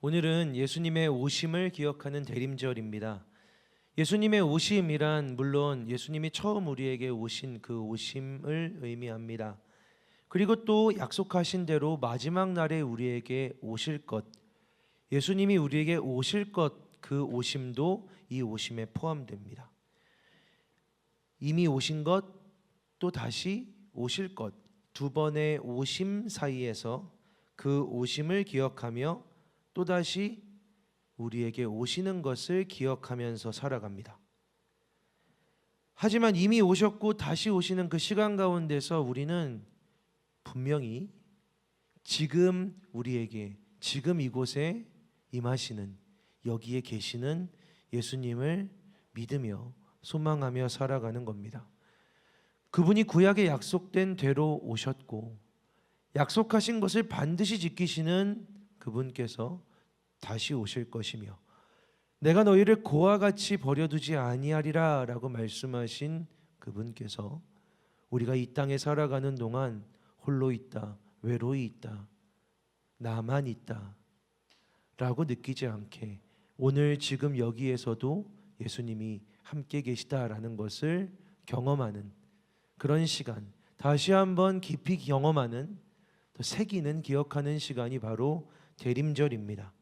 오늘은 예수님의 오심을 기억하는 대림절입니다. 예수님의 오심이란 물론 예수님이 처음 우리에게 오신 그 오심을 의미합니다. 그리고 또 약속하신 대로 마지막 날에 우리에게 오실 것, 예수님이 우리에게 오실 것, 그 오심도 이 오심에 포함됩니다. 이미 오신 것, 또 다시 오실 것, 두 번의 오심 사이에서 그 오심을 기억하며 또다시 우리에게 오시는 것을 기억하면서 살아갑니다. 하지만 이미 오셨고 다시 오시는 그 시간 가운데서 우리는 분명히 지금 우리에게, 지금 이곳에 임하시는, 여기에 계시는 예수님을 믿으며 소망하며 살아가는 겁니다. 그분이 구약에 약속된 대로 오셨고 약속하신 것을 반드시 지키시는 그분께서 다시 오실 것이며 내가 너희를 고와 같이 버려두지 아니하리라 라고 말씀하신 그분께서 우리가 이 땅에 살아가는 동안 홀로 있다, 외로이 있다, 나만 있다 라고 느끼지 않게 오늘 지금 여기에서도 예수님이 함께 계시다라는 것을 경험하는 그런 시간, 다시 한번 깊이 경험하는, 또 새기는, 기억하는 시간이 바로 대림절입니다.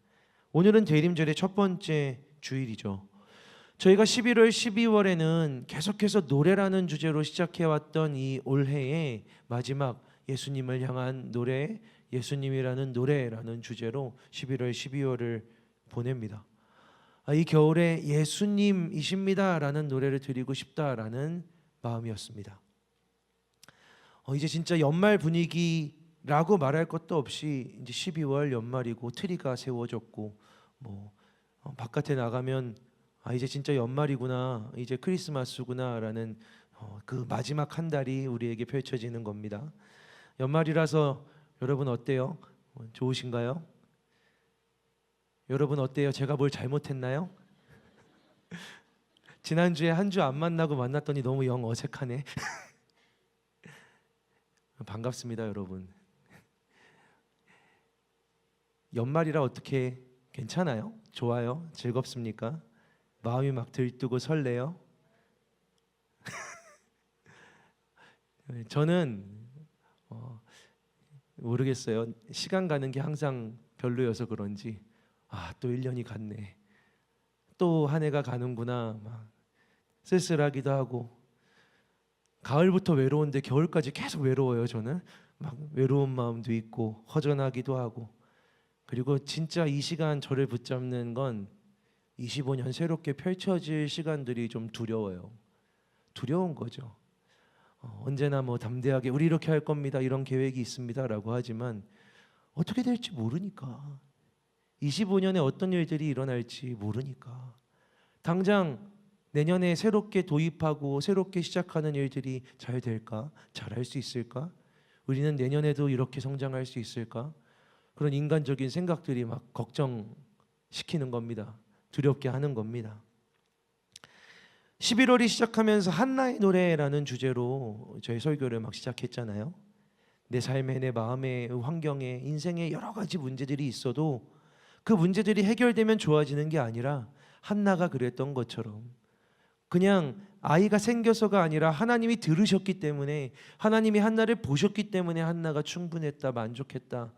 오늘은 대림절의 첫 번째 주일이죠. 저희가 11월, 12월에는 계속해서 노래라는 주제로 시작해왔던 이 올해의 마지막 예수님을 향한 노래, 예수님이라는 노래라는 주제로 11월, 12월을 보냅니다. 이 겨울에 예수님이십니다라는 노래를 드리고 싶다라는 마음이었습니다. 이제 진짜 연말 분위기라고 말할 것도 없이 이제 12월 연말이고 트리가 세워졌고 바깥에 나가면 이제 진짜 연말이구나, 이제 크리스마스구나라는 그 마지막 한 달이 우리에게 펼쳐지는 겁니다. 연말이라서 여러분 어때요? 좋으신가요? 여러분 어때요? 제가 뭘 잘못했나요? 지난주에 한 주 안 만나고 만났더니 너무 영 어색하네. 반갑습니다, 여러분. 연말이라 어떻게 괜찮아요? 좋아요? 즐겁습니까? 마음이 막 들뜨고 설레요? 저는 모르겠어요. 시간 가는 게 항상 별로여서 그런지 또 1년이 갔네, 또 한 해가 가는구나 막 쓸쓸하기도 하고, 가을부터 외로운데 겨울까지 계속 외로워요. 저는 막 외로운 마음도 있고 허전하기도 하고, 그리고 진짜 이 시간 저를 붙잡는 건 25년 새롭게 펼쳐질 시간들이 좀 두려워요. 두려운 거죠. 언제나 담대하게 우리 이렇게 할 겁니다, 이런 계획이 있습니다 라고 하지만 어떻게 될지 모르니까, 25년에 어떤 일들이 일어날지 모르니까, 당장 내년에 새롭게 도입하고 새롭게 시작하는 일들이 잘 될까? 잘할 수 있을까? 우리는 내년에도 이렇게 성장할 수 있을까? 그런 인간적인 생각들이 막 걱정시키는 겁니다. 두렵게 하는 겁니다. 11월이 시작하면서 한나의 노래라는 주제로 저희 설교를 막 시작했잖아요. 내 삶에, 내 마음에, 환경에, 인생에 여러 가지 문제들이 있어도 그 문제들이 해결되면 좋아지는 게 아니라 한나가 그랬던 것처럼 그냥 아이가 생겨서가 아니라 하나님이 들으셨기 때문에, 하나님이 한나를 보셨기 때문에 한나가 충분했다, 만족했다.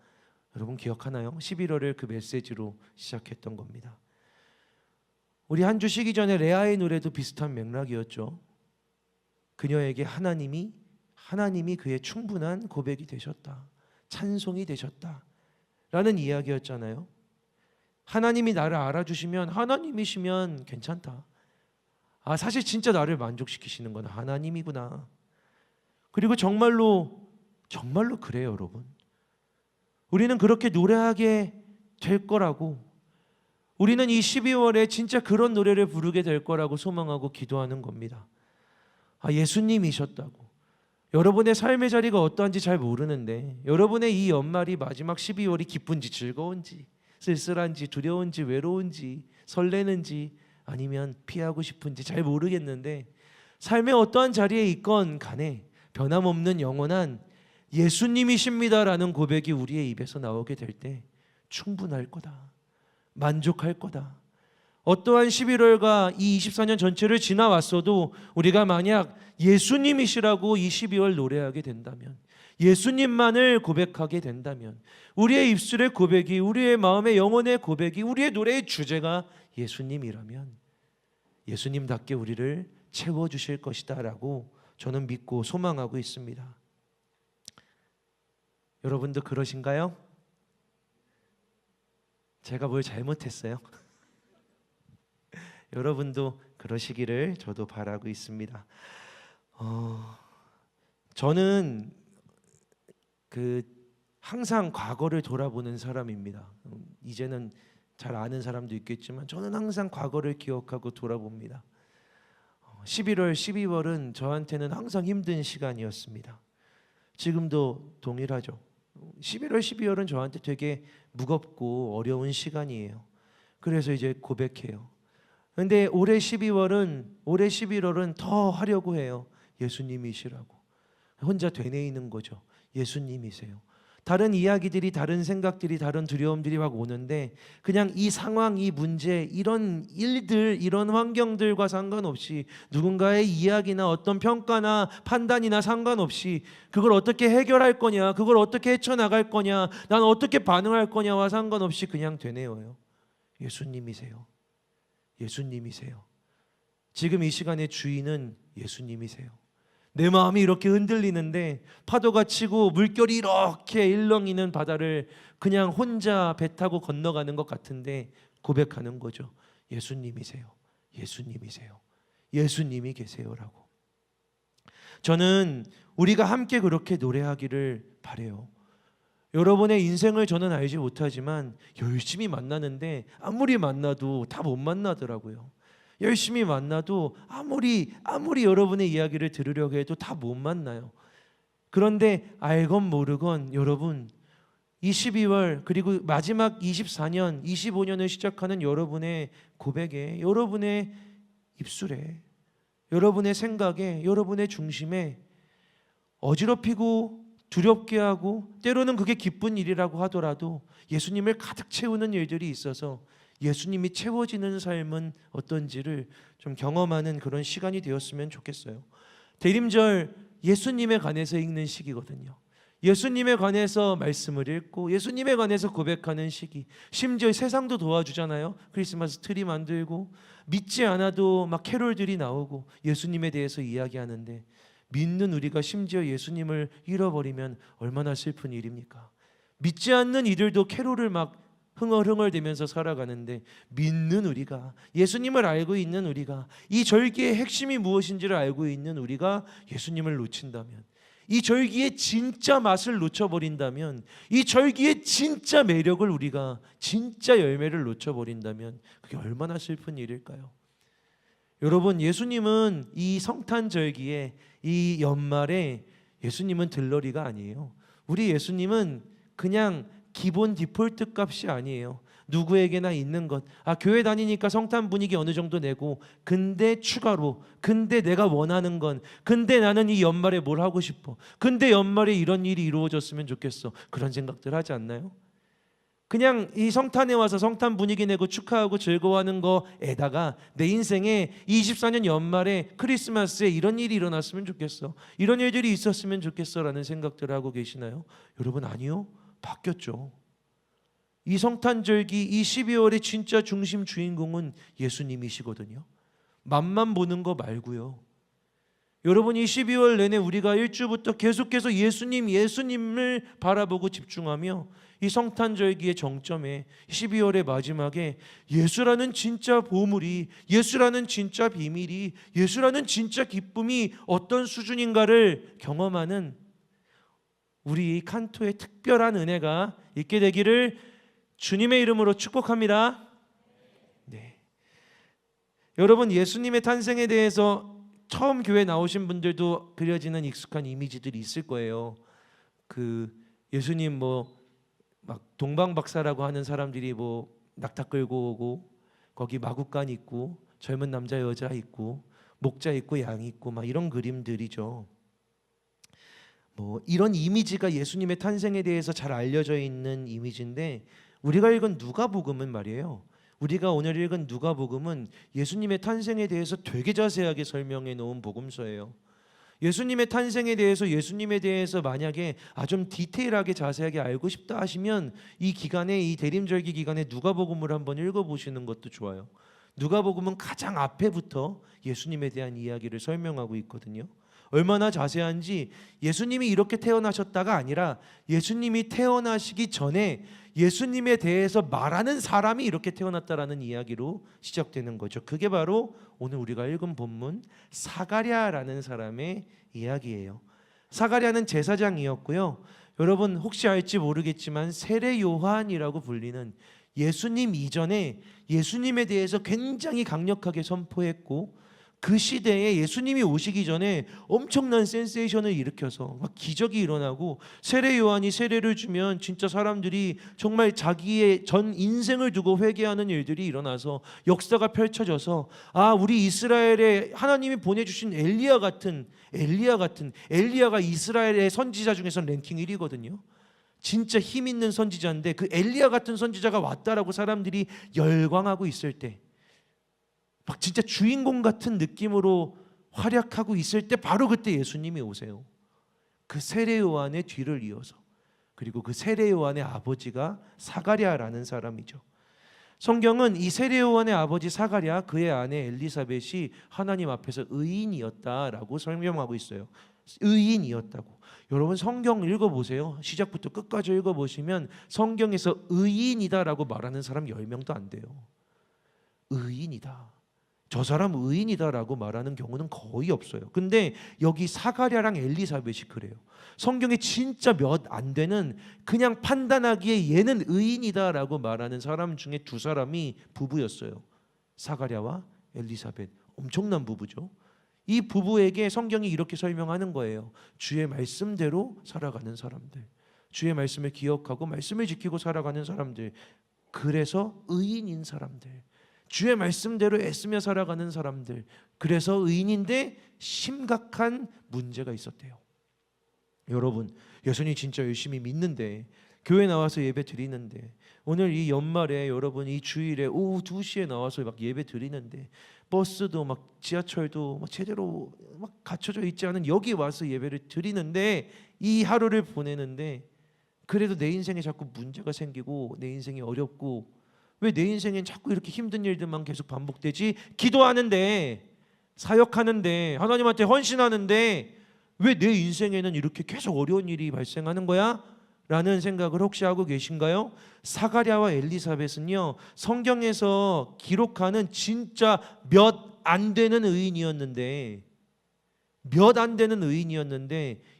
여러분 기억하나요? 11월을 그 메시지로 시작했던 겁니다. 우리 한 주 쉬기 전에 레아의 노래도 비슷한 맥락이었죠. 그녀에게 하나님이 그의 충분한 고백이 되셨다, 찬송이 되셨다 라는 이야기였잖아요. 하나님이 나를 알아주시면, 하나님이시면 괜찮다. 사실 진짜 나를 만족시키시는 건 하나님이구나. 그리고 정말로 그래요, 여러분. 우리는 그렇게 노래하게 될 거라고, 우리는 이 12월에 진짜 그런 노래를 부르게 될 거라고 소망하고 기도하는 겁니다. 예수님이셨다고. 여러분의 삶의 자리가 어떠한지 잘 모르는데, 여러분의 이 연말이, 마지막 12월이 기쁜지 즐거운지, 쓸쓸한지, 두려운지, 외로운지, 설레는지, 아니면 피하고 싶은지 잘 모르겠는데, 삶의 어떠한 자리에 있건 간에 변함없는 영원한 예수님이십니다라는 고백이 우리의 입에서 나오게 될 때 충분할 거다, 만족할 거다. 어떠한 11월과 이 24년 전체를 지나왔어도 우리가 만약 예수님이시라고 이 12월 노래하게 된다면, 예수님만을 고백하게 된다면, 우리의 입술의 고백이, 우리의 마음의 영혼의 고백이, 우리의 노래의 주제가 예수님이라면 예수님답게 우리를 채워주실 것이다 라고 저는 믿고 소망하고 있습니다. 여러분도 그러신가요? 제가 뭘 잘못했어요? 여러분도 그러시기를 저도 바라고 있습니다. 저는 항상 과거를 돌아보는 사람입니다. 이제는 잘 아는 사람도 있겠지만 저는 항상 과거를 기억하고 돌아봅니다. 11월, 12월은 저한테는 항상 힘든 시간이었습니다. 지금도 동일하죠. 11월, 12월은 저한테 되게 무겁고 어려운 시간이에요. 그래서 이제 고백해요. 근데 올해 11월은 더 하려고 해요. 예수님이시라고. 혼자 되뇌이는 거죠. 예수님이세요. 다른 이야기들이, 다른 생각들이, 다른 두려움들이 막 오는데 그냥 이 상황, 이 문제, 이런 일들, 이런 환경들과 상관없이, 누군가의 이야기나 어떤 평가나 판단이나 상관없이 그걸 어떻게 해결할 거냐, 그걸 어떻게 헤쳐나갈 거냐, 난 어떻게 반응할 거냐와 상관없이 그냥 되뇌어요. 예수님이세요. 예수님이세요. 지금 이 시간의 주인은 예수님이세요. 내 마음이 이렇게 흔들리는데 파도가 치고 물결이 이렇게 일렁이는 바다를 그냥 혼자 배 타고 건너가는 것 같은데 고백하는 거죠. 예수님이세요. 예수님이세요. 예수님이 계세요라고. 저는 우리가 함께 그렇게 노래하기를 바라요. 여러분의 인생을 저는 알지 못하지만 열심히 만나는데 아무리 만나도 다 못 만나더라고요. 열심히 만나도 아무리 여러분의 이야기를 들으려고 해도 다 못 만나요. 그런데 알건 모르건 여러분, 이 12월 그리고 마지막 24년, 25년을 시작하는 여러분의 고백에, 여러분의 입술에, 여러분의 생각에, 여러분의 중심에 어지럽히고 두렵게 하고 때로는 그게 기쁜 일이라고 하더라도 예수님을 가득 채우는 일들이 있어서 예수님이 채워지는 삶은 어떤지를 좀 경험하는 그런 시간이 되었으면 좋겠어요. 대림절 예수님에 관해서 읽는 시기거든요. 예수님에 관해서 말씀을 읽고 예수님에 관해서 고백하는 시기. 심지어 세상도 도와주잖아요. 크리스마스 트리 만들고 믿지 않아도 막 캐롤들이 나오고 예수님에 대해서 이야기하는데, 믿는 우리가 심지어 예수님을 잃어버리면 얼마나 슬픈 일입니까? 믿지 않는 이들도 캐롤을 막 흥얼흥얼대면서 살아가는데, 믿는 우리가, 예수님을 알고 있는 우리가, 이 절기의 핵심이 무엇인지를 알고 있는 우리가 예수님을 놓친다면, 이 절기의 진짜 맛을 놓쳐버린다면, 이 절기의 진짜 매력을, 우리가 진짜 열매를 놓쳐버린다면 그게 얼마나 슬픈 일일까요? 여러분, 예수님은 이 성탄절기에, 이 연말에 예수님은 들러리가 아니에요. 우리 예수님은 그냥 기본 디폴트 값이 아니에요. 누구에게나 있는 것. 교회 다니니까 성탄 분위기 어느 정도 내고, 근데 추가로, 근데 내가 원하는 건, 근데 나는 이 연말에 뭘 하고 싶어, 근데 연말에 이런 일이 이루어졌으면 좋겠어, 그런 생각들 하지 않나요? 그냥 이 성탄에 와서 성탄 분위기 내고 축하하고 즐거워하는 거에다가 내 인생에 24년 연말에 크리스마스에 이런 일이 일어났으면 좋겠어, 이런 일들이 있었으면 좋겠어 라는 생각들을 하고 계시나요? 여러분, 아니요. 바뀌었죠. 이 성탄절기, 이 12월의 진짜 중심 주인공은 예수님이시거든요. 맛만 보는 거 말고요. 여러분, 이 12월 내내 우리가 1주부터 계속해서 예수님을 바라보고 집중하며 이 성탄절기의 정점에, 12월의 마지막에 예수라는 진짜 보물이, 예수라는 진짜 비밀이, 예수라는 진짜 기쁨이 어떤 수준인가를 경험하는 우리 칸토의 특별한 은혜가 있게 되기를 주님의 이름으로 축복합니다. 네. 여러분, 예수님의 탄생에 대해서 처음 교회 나오신 분들도 그려지는 익숙한 이미지들이 있을 거예요. 예수님 막 동방박사라고 하는 사람들이 낙타 끌고 오고, 거기 마구간 있고, 젊은 남자 여자 있고, 목자 있고, 양 있고, 막 이런 그림들이죠. 이런 이미지가 예수님의 탄생에 대해서 잘 알려져 있는 이미지인데, 우리가 읽은 누가복음은 말이에요. 우리가 오늘 읽은 누가복음은 예수님의 탄생에 대해서 되게 자세하게 설명해 놓은 복음서예요. 예수님의 탄생에 대해서, 예수님에 대해서 만약에 좀 디테일하게 자세하게 알고 싶다 하시면 이 기간에, 이 대림절기 기간에 누가복음을 한번 읽어보시는 것도 좋아요. 누가복음은 가장 앞에부터 예수님에 대한 이야기를 설명하고 있거든요. 얼마나 자세한지, 예수님이 이렇게 태어나셨다가 아니라 예수님이 태어나시기 전에 예수님에 대해서 말하는 사람이 이렇게 태어났다라는 이야기로 시작되는 거죠. 그게 바로 오늘 우리가 읽은 본문 사가랴라는 사람의 이야기예요. 사가랴는 제사장이었고요. 여러분 혹시 알지 모르겠지만 세례 요한이라고 불리는, 예수님 이전에 예수님에 대해서 굉장히 강력하게 선포했고, 그 시대에 예수님이 오시기 전에 엄청난 센세이션을 일으켜서 막 기적이 일어나고, 세례 요한이 세례를 주면 진짜 사람들이 정말 자기의 전 인생을 두고 회개하는 일들이 일어나서 역사가 펼쳐져서, 우리 이스라엘에 하나님이 보내주신 엘리야가 이스라엘의 선지자 중에서 랭킹 1위거든요. 진짜 힘 있는 선지자인데 그 엘리야 같은 선지자가 왔다라고 사람들이 열광하고 있을 때, 막 진짜 주인공 같은 느낌으로 활약하고 있을 때, 바로 그때 예수님이 오세요. 그 세례 요한의 뒤를 이어서. 그리고 그 세례 요한의 아버지가 사가랴라는 사람이죠. 성경은 이 세례 요한의 아버지 사가랴, 그의 아내 엘리사벳이 하나님 앞에서 의인이었다라고 설명하고 있어요. 의인이었다고. 여러분 성경 읽어보세요. 시작부터 끝까지 읽어보시면 성경에서 의인이다라고 말하는 사람 10명도 안 돼요. 의인이다, 저 사람 의인이다라고 말하는 경우는 거의 없어요. 근데 여기 사가랴랑 엘리사벳이 그래요. 성경에 진짜 몇 안 되는, 그냥 판단하기에 얘는 의인이다라고 말하는 사람 중에 두 사람이 부부였어요. 사가랴와 엘리사벳. 엄청난 부부죠. 이 부부에게 성경이 이렇게 설명하는 거예요. 주의 말씀대로 살아가는 사람들, 주의 말씀을 기억하고 말씀을 지키고 살아가는 사람들, 그래서 의인인 사람들, 주의 말씀대로 애쓰며 살아가는 사람들, 그래서 의인인데 심각한 문제가 있었대요. 여러분, 예수님 진짜 열심히 믿는데, 교회 나와서 예배 드리는데, 오늘 이 연말에 여러분 이 주일에 오후 2시에 나와서 막 예배 드리는데, 버스도 막 지하철도 막 제대로 막 갖춰져 있지 않은 여기 와서 예배를 드리는데, 이 하루를 보내는데, 그래도 내 인생에 자꾸 문제가 생기고 내 인생이 어렵고, 왜 내 인생엔 자꾸 이렇게 힘든 일들만 계속 반복되지? 기도하는데, 사역하는데, 하나님한테 헌신하는데 왜 내 인생에는 이렇게 계속 어려운 일이 발생하는 거야? 라는 생각을 혹시 하고 계신가요? 사가랴와 엘리사벳은요, 성경에서 기록하는 진짜 몇 안 되는 의인이었는데,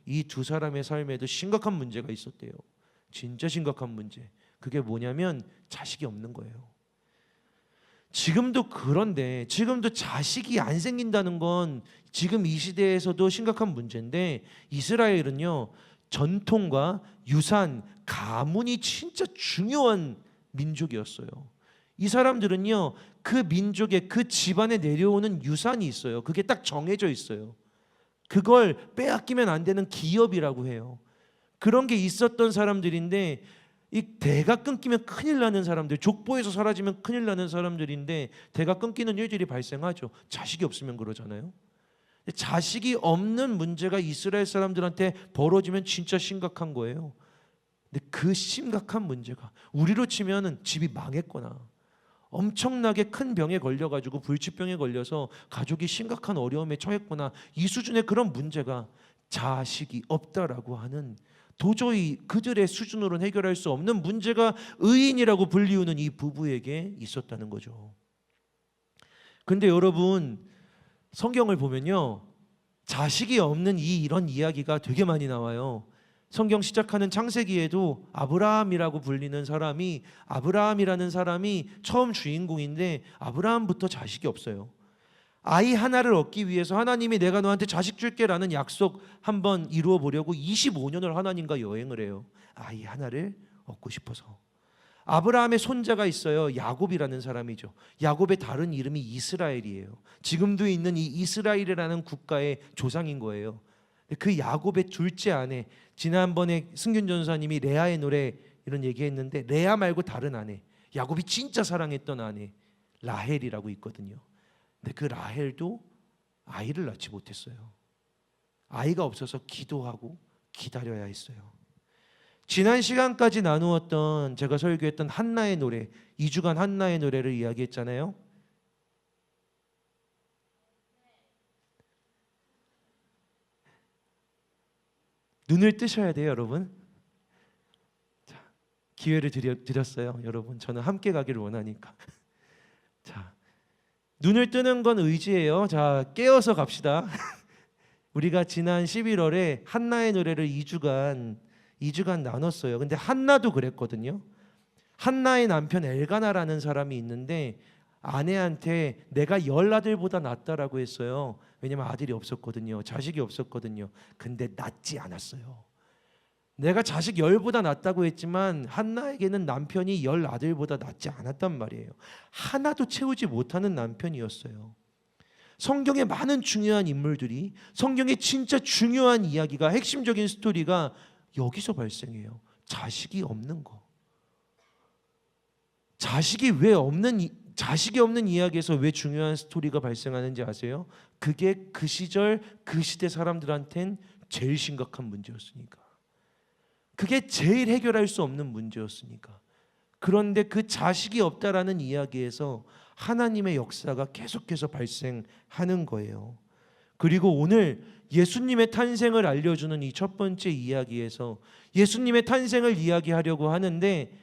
이 두 사람의 삶에도 심각한 문제가 있었대요. 진짜 심각한 문제. 그게 뭐냐면 자식이 없는 거예요. 지금도 그런데, 지금도 자식이 안 생긴다는 건 지금 이 시대에서도 심각한 문제인데, 이스라엘은요 전통과 유산, 가문이 진짜 중요한 민족이었어요. 이 사람들은요 그 민족의 그 집안에 내려오는 유산이 있어요. 그게 딱 정해져 있어요. 그걸 빼앗기면 안 되는 기업이라고 해요. 그런 게 있었던 사람들인데, 이 대가 끊기면 큰일 나는 사람들, 족보에서 사라지면 큰일 나는 사람들인데, 대가 끊기는 일들이 발생하죠. 자식이 없으면 그러잖아요. 자식이 없는 문제가 이스라엘 사람들한테 벌어지면 진짜 심각한 거예요. 근데 그 심각한 문제가 우리로 치면은 집이 망했거나 엄청나게 큰 병에 걸려가지고 불치병에 걸려서 가족이 심각한 어려움에 처했거나, 이 수준의 그런 문제가 자식이 없다라고 하는, 도저히 그들의 수준으로는 해결할 수 없는 문제가 의인이라고 불리우는 이 부부에게 있었다는 거죠. 근데 여러분, 성경을 보면요 자식이 없는 이런 이야기가 되게 많이 나와요. 성경 시작하는 창세기에도 아브라함이라고 불리는 사람이, 아브라함이라는 사람이 처음 주인공인데, 아브라함부터 자식이 없어요. 아이 하나를 얻기 위해서 하나님이 내가 너한테 자식 줄게라는 약속 한번 이루어 보려고 25년을 하나님과 여행을 해요. 아이 하나를 얻고 싶어서. 아브라함의 손자가 있어요. 야곱이라는 사람이죠. 야곱의 다른 이름이 이스라엘이에요. 지금도 있는 이 이스라엘이라는 국가의 조상인 거예요. 그 야곱의 둘째 아내, 지난번에 승균 전사님이 레아의 노래 이런 얘기했는데 레아 말고 다른 아내, 야곱이 진짜 사랑했던 아내 라헬이라고 있거든요. 근데 그 라헬도 아이를 낳지 못했어요. 아이가 없어서 기도하고 기다려야 했어요. 지난 시간까지 나누었던 제가 설교했던 한나의 노래, 2주간 한나의 노래를 이야기했잖아요. 눈을 뜨셔야 돼요, 여러분. 자, 기회를 드렸어요, 여러분. 저는 함께 가기를 원하니까. 자, 눈을 뜨는 건 의지예요. 자, 깨어서 갑시다. 우리가 지난 11월에 한나의 노래를 2주간 나눴어요. 근데 한나도 그랬거든요. 한나의 남편 엘가나라는 사람이 있는데 아내한테 내가 10아들보다 낫다라고 했어요. 왜냐면 아들이 없었거든요. 자식이 없었거든요. 근데 낫지 않았어요. 내가 자식 10보다 낫다고 했지만 한나에게는 남편이 10아들보다 낫지 않았단 말이에요. 하나도 채우지 못하는 남편이었어요. 성경의 많은 중요한 인물들이, 성경의 진짜 중요한 이야기가, 핵심적인 스토리가 여기서 발생해요. 자식이 없는 거. 자식이 없는 이야기에서 왜 중요한 스토리가 발생하는지 아세요? 그게 그 시절 그 시대 사람들한텐 제일 심각한 문제였으니까. 그게 제일 해결할 수 없는 문제였으니까. 그런데 그 자식이 없다라는 이야기에서 하나님의 역사가 계속해서 발생하는 거예요. 그리고 오늘 예수님의 탄생을 알려주는 이 첫 번째 이야기에서 예수님의 탄생을 이야기하려고 하는데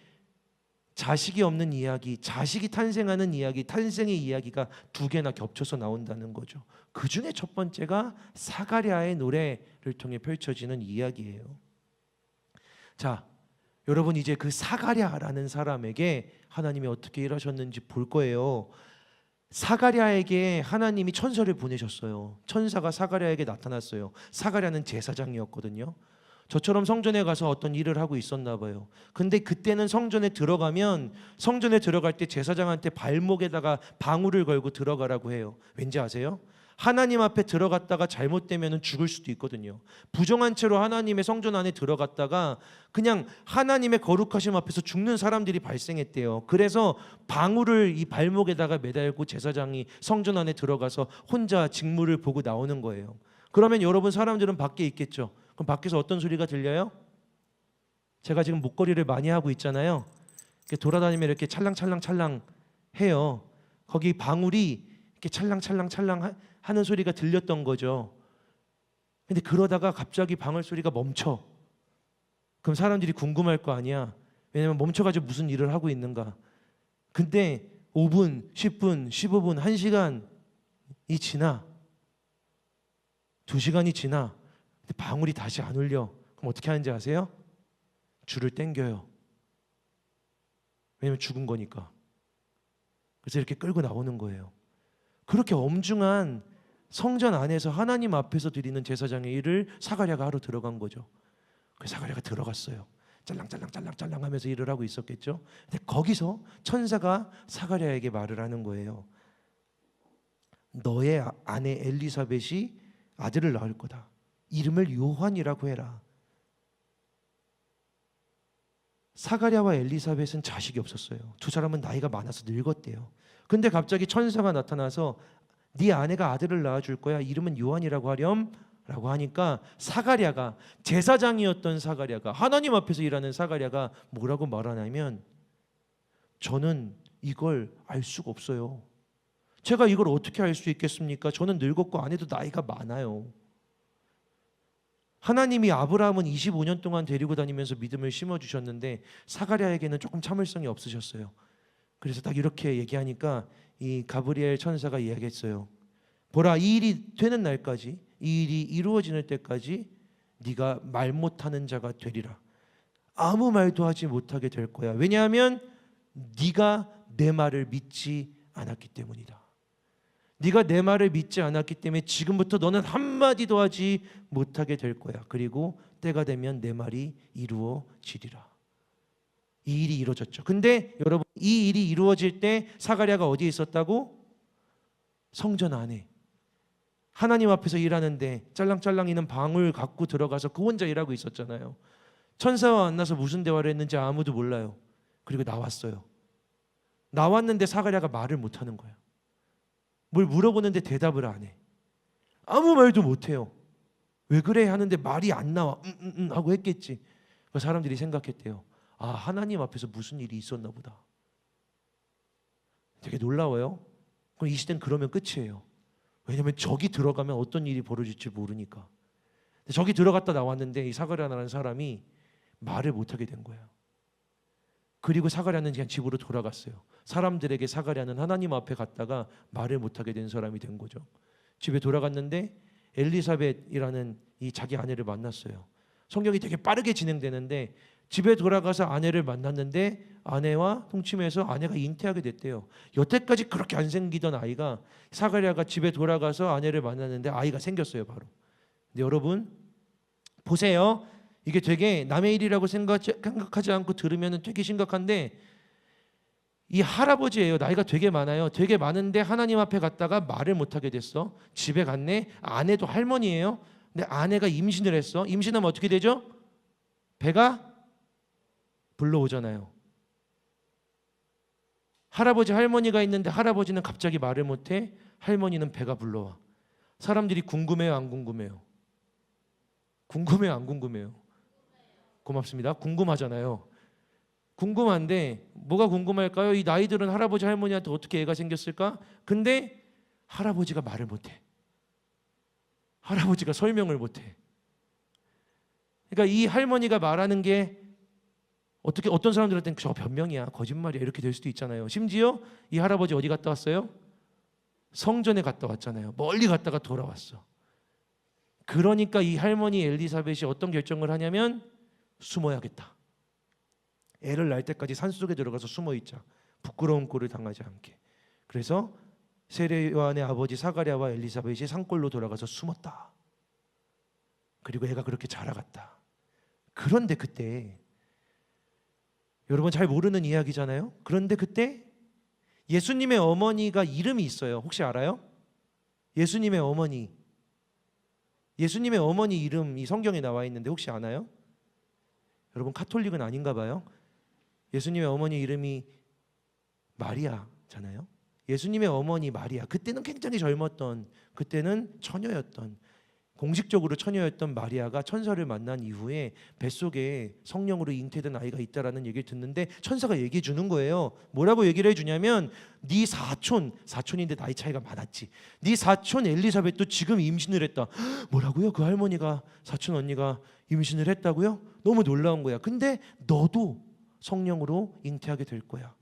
자식이 없는 이야기, 자식이 탄생하는 이야기, 탄생의 이야기가 두 개나 겹쳐서 나온다는 거죠. 그 중에 첫 번째가 사가랴의 노래를 통해 펼쳐지는 이야기예요. 자, 여러분 이제 그 사가랴라는 사람에게 하나님이 어떻게 일하셨는지 볼 거예요. 사가랴에게 하나님이 천사를 보내셨어요. 천사가 사가랴에게 나타났어요. 사가랴는 제사장이었거든요. 저처럼 성전에 가서 어떤 일을 하고 있었나 봐요. 근데 그때는 성전에 들어갈 때 제사장한테 발목에다가 방울을 걸고 들어가라고 해요. 왠지 아세요? 하나님 앞에 들어갔다가 잘못되면 죽을 수도 있거든요. 부정한 채로 하나님의 성전 안에 들어갔다가 그냥 하나님의 거룩하심 앞에서 죽는 사람들이 발생했대요. 그래서 방울을 이 발목에다가 매달고 제사장이 성전 안에 들어가서 혼자 직무를 보고 나오는 거예요. 그러면 여러분 사람들은 밖에 있겠죠. 그럼 밖에서 어떤 소리가 들려요? 제가 지금 목걸이를 많이 하고 있잖아요. 이렇게 돌아다니면 이렇게 찰랑찰랑찰랑 해요. 거기 방울이 이렇게 찰랑찰랑찰랑 하는 소리가 들렸던 거죠. 근데 그러다가 갑자기 방울 소리가 멈춰. 그럼 사람들이 궁금할 거 아니야. 왜냐면 멈춰가지고 무슨 일을 하고 있는가. 근데 5분, 10분, 15분, 1시간이 지나, 2시간이 지나, 근데 방울이 다시 안 울려. 그럼 어떻게 하는지 아세요? 줄을 당겨요. 왜냐면 죽은 거니까. 그래서 이렇게 끌고 나오는 거예요. 그렇게 엄중한 성전 안에서 하나님 앞에서 드리는 제사장의 일을 사가랴가 하러 들어간 거죠. 그래서 사가랴가 들어갔어요. 짤랑짤랑짤랑짤랑 하면서 일을 하고 있었겠죠. 근데 거기서 천사가 사가랴에게 말을 하는 거예요. 너의 아내 엘리사벳이 아들을 낳을 거다. 이름을 요한이라고 해라. 사가랴와 엘리사벳은 자식이 없었어요. 두 사람은 나이가 많아서 늙었대요. 근데 갑자기 천사가 나타나서 네 아내가 아들을 낳아줄 거야. 이름은 요한이라고 하렴 라고 하니까 사가랴가, 제사장이었던 사가랴가, 하나님 앞에서 일하는 사가랴가 뭐라고 말하냐면, 저는 이걸 알 수가 없어요. 제가 이걸 어떻게 알 수 있겠습니까? 저는 늙었고 아내도 나이가 많아요. 하나님이 아브라함은 25년 동안 데리고 다니면서 믿음을 심어주셨는데 사가랴에게는 조금 참을성이 없으셨어요. 그래서 딱 이렇게 얘기하니까 이 가브리엘 천사가 이야기했어요. 보라, 이 일이 되는 날까지, 이 일이 이루어지는 때까지 네가 말 못하는 자가 되리라. 아무 말도 하지 못하게 될 거야. 왜냐하면 네가 내 말을 믿지 않았기 때문이다. 네가 내 말을 믿지 않았기 때문에 지금부터 너는 한마디도 하지 못하게 될 거야. 그리고 때가 되면 내 말이 이루어지리라. 이 일이 이루어졌죠. 근데 여러분, 이 일이 이루어질 때 사가랴가 어디에 있었다고? 성전 안에. 하나님 앞에서 일하는데 짤랑짤랑 있는 방울 갖고 들어가서 그 혼자 일하고 있었잖아요. 천사와 만나서 무슨 대화를 했는지 아무도 몰라요. 그리고 나왔어요. 나왔는데 사가랴가 말을 못하는 거예요. 뭘 물어보는데 대답을 안 해. 아무 말도 못해요. 왜 그래 하는데 말이 안 나와. 하고 했겠지. 사람들이 생각했대요. 아, 하나님 앞에서 무슨 일이 있었나 보다. 되게 놀라워요. 그럼 이 시대는 그러면 끝이에요. 왜냐하면 저기 들어가면 어떤 일이 벌어질지 모르니까. 저기 들어갔다 나왔는데 이 사가랴라는 사람이 말을 못하게 된 거예요. 그리고 사가랴는 그냥 집으로 돌아갔어요. 사람들에게 사가랴는 하나님 앞에 갔다가 말을 못하게 된 사람이 된 거죠. 집에 돌아갔는데 엘리사벳이라는 이 자기 아내를 만났어요. 성경이 되게 빠르게 진행되는데 집에 돌아가서 아내를 만났는데 아내와 통침해서 아내가 잉태하게 됐대요. 여태까지 그렇게 안 생기던 아이가 사가랴가 집에 돌아가서 아내를 만났는데 아이가 생겼어요, 바로. 근데 여러분 보세요. 이게 되게 남의 일이라고 생각하지 않고 들으면 되게 심각한데 이 할아버지예요. 나이가 되게 많아요. 되게 많은데 하나님 앞에 갔다가 말을 못하게 됐어. 집에 갔네. 아내도 할머니예요. 근데 아내가 임신을 했어. 임신하면 어떻게 되죠? 배가 불러오잖아요. 할아버지 할머니가 있는데 할아버지는 갑자기 말을 못해. 할머니는 배가 불러와. 사람들이 궁금해요, 안 궁금해요? 궁금해요, 안 궁금해요? 고맙습니다. 궁금하잖아요. 궁금한데 뭐가 궁금할까요? 이 나이들은 할아버지 할머니한테 어떻게 애가 생겼을까? 근데 할아버지가 말을 못해. 할아버지가 설명을 못해. 그러니까 이 할머니가 말하는 게 어떤 사람들한테는 저 변명이야, 거짓말이야 이렇게 될 수도 있잖아요. 심지어 이 할아버지 어디 갔다 왔어요? 성전에 갔다 왔잖아요. 멀리 갔다가 돌아왔어. 그러니까 이 할머니 엘리사벳이 어떤 결정을 하냐면 숨어야겠다. 애를 낳을 때까지 산속에 들어가서 숨어 있자. 부끄러운 꼴을 당하지 않게. 그래서 세례요한의 아버지 사가랴와 엘리사벳이 산골로 돌아가서 숨었다. 그리고 애가 그렇게 자라갔다. 그런데 그때 여러분 잘 모르는 이야기잖아요. 그런데 그때 예수님의 어머니가 이름이 있어요. 혹시 알아요? 예수님의 어머니. 예수님의 어머니 이름이 성경에 나와 있는데 혹시 아나요? 여러분 카톨릭은 아닌가 봐요. 예수님의 어머니 이름이 마리아잖아요. 예수님의 어머니 마리아. 그때는 굉장히 젊었던, 그때는 처녀였던, 공식적으로 처녀였던 마리아가 천사를 만난 이후에 뱃속에 성령으로 잉태된 아이가 있다라는 얘기를 듣는데 천사가 얘기해 주는 거예요. 뭐라고 얘기를 해주냐면 네 사촌인데 나이 차이가 많았지. 네 사촌 엘리사벳도 지금 임신을 했다. 뭐라고요? 그 할머니가 사촌 언니가 임신을 했다고요? 너무 놀라운 거야. 근데 너도 성령으로 잉태하게 될 거야.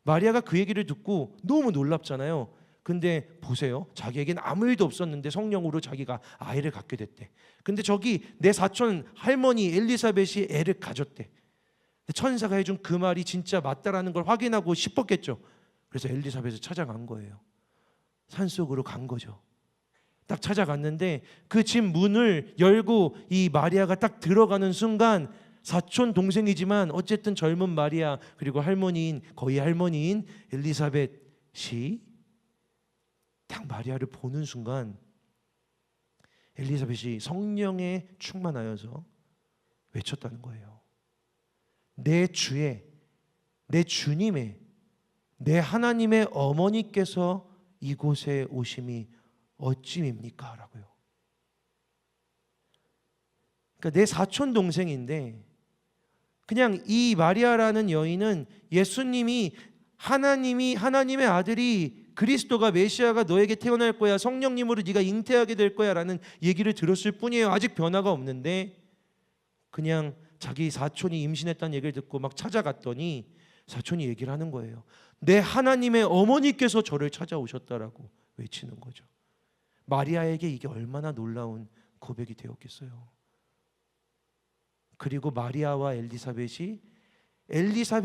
마리아가 그 얘기를 듣고 너무 놀랍잖아요. 근데 보세요. 자기에겐 아무 일도 없었는데 성령으로 자기가 아이를 갖게 됐대. 근데 저기 내 사촌 할머니 엘리사벳이 애를 가졌대. 천사가 해준 그 말이 진짜 맞다라는 걸 확인하고 싶었겠죠. 그래서 엘리사벳을 찾아간 거예요. 산속으로 간 거죠. 딱 찾아갔는데 그 집 문을 열고 이 마리아가 딱 들어가는 순간 사촌 동생이지만 어쨌든 젊은 마리아 그리고 할머니인 거의 할머니인 엘리사벳이 딱 마리아를 보는 순간 엘리사벳이 성령에 충만하여서 외쳤다는 거예요. 내 주의, 내 주님의, 내 하나님의 어머니께서 이곳에 오심이 어찌입니까? 라고요. 그러니까 내 사촌 동생인데 그냥 이 마리아라는 여인은 예수님이 하나님의 아들이 그리스도가 메시아가 너에게 태어날 거야. 성령님으로 네가 잉태하게 될 거야 라는 얘기를 들었을 뿐이에요. 아직 변화가 없는데 그냥 자기 사촌이 임신했다는 얘기를 듣고 막 찾아갔더니 사촌이 얘기를 하는 거예요. 내 하나님의 어머니께서 저를 찾아오셨다라고 외치는 거죠. 마리아에게 이게 얼마나 놀라운 고백이 되었겠어요. 그리고 마리아와 엘리사벳이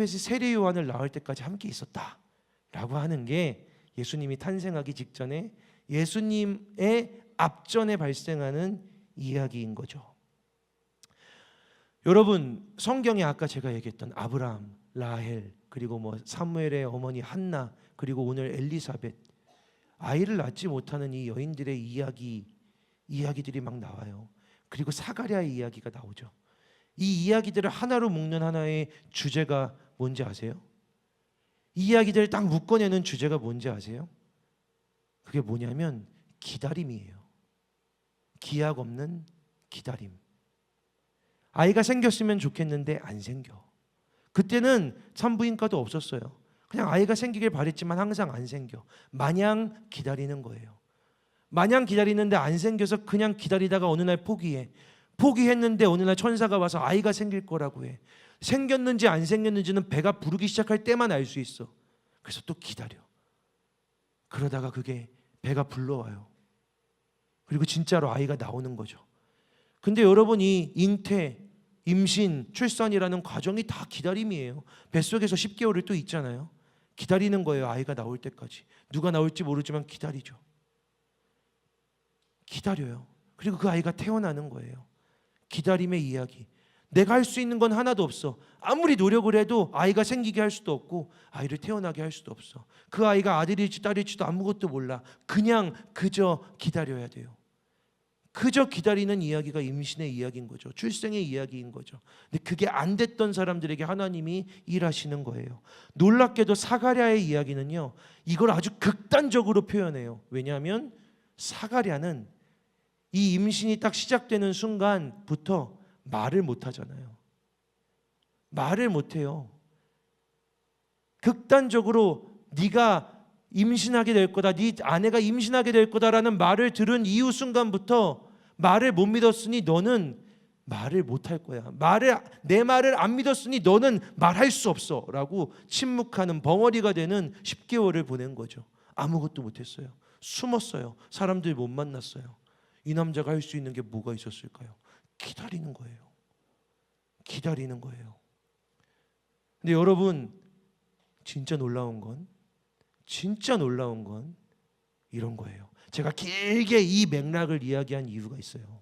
세례 요한을 낳을 때까지 함께 있었다라고 하는 게 예수님이 탄생하기 직전에 예수님의 앞전에 발생하는 이야기인 거죠. 여러분 성경에 아까 제가 얘기했던 아브라함, 라헬 그리고 사무엘의 어머니 한나 그리고 오늘 엘리사벳 아이를 낳지 못하는 이 여인들의 이야기들이 막 나와요. 그리고 사가랴의 이야기가 나오죠. 이 이야기들을 하나로 묶는 하나의 주제가 뭔지 아세요? 이 이야기들을 딱 묶어내는 주제가 뭔지 아세요? 그게 뭐냐면 기다림이에요. 기약 없는 기다림. 아이가 생겼으면 좋겠는데 안 생겨. 그때는 산부인과도 없었어요. 그냥 아이가 생기길 바랬지만 항상 안 생겨. 마냥 기다리는 거예요. 마냥 기다리는데 안 생겨서 그냥 기다리다가 어느 날 포기해. 포기했는데 어느 날 천사가 와서 아이가 생길 거라고 해. 생겼는지 안 생겼는지는 배가 부르기 시작할 때만 알 수 있어. 그래서 또 기다려. 그러다가 그게 배가 불러와요. 그리고 진짜로 아이가 나오는 거죠. 근데 여러분이 잉태, 임신, 출산이라는 과정이 다 기다림이에요. 뱃속에서 10개월을 또 있잖아요. 기다리는 거예요. 아이가 나올 때까지. 누가 나올지 모르지만 기다리죠. 기다려요. 그리고 그 아이가 태어나는 거예요. 기다림의 이야기. 내가 할 수 있는 건 하나도 없어. 아무리 노력을 해도 아이가 생기게 할 수도 없고 아이를 태어나게 할 수도 없어. 그 아이가 아들일지 딸일지도 아무것도 몰라. 그냥 그저 기다려야 돼요. 그저 기다리는 이야기가 임신의 이야기인 거죠. 출생의 이야기인 거죠. 근데 그게 안 됐던 사람들에게 하나님이 일하시는 거예요. 놀랍게도 사가랴의 이야기는요, 이걸 아주 극단적으로 표현해요. 왜냐하면 사가랴는 이 임신이 딱 시작되는 순간부터 말을 못 하잖아요. 말을 못 해요. 극단적으로 네가 임신하게 될 거다, 네 아내가 임신하게 될 거다라는 말을 들은 이후 순간부터 말을 못 믿었으니 너는 말을 못 할 거야. 내 말을 안 믿었으니 너는 말할 수 없어 라고 침묵하는 벙어리가 되는 10개월을 보낸 거죠. 아무것도 못했어요. 숨었어요. 사람들 못 만났어요. 이 남자가 할 수 있는 게 뭐가 있었을까요? 기다리는 거예요. 기다리는 거예요. 근데 여러분, 진짜 놀라운 건 이런 거예요. 제가 길게 이 맥락을 이야기한 이유가 있어요.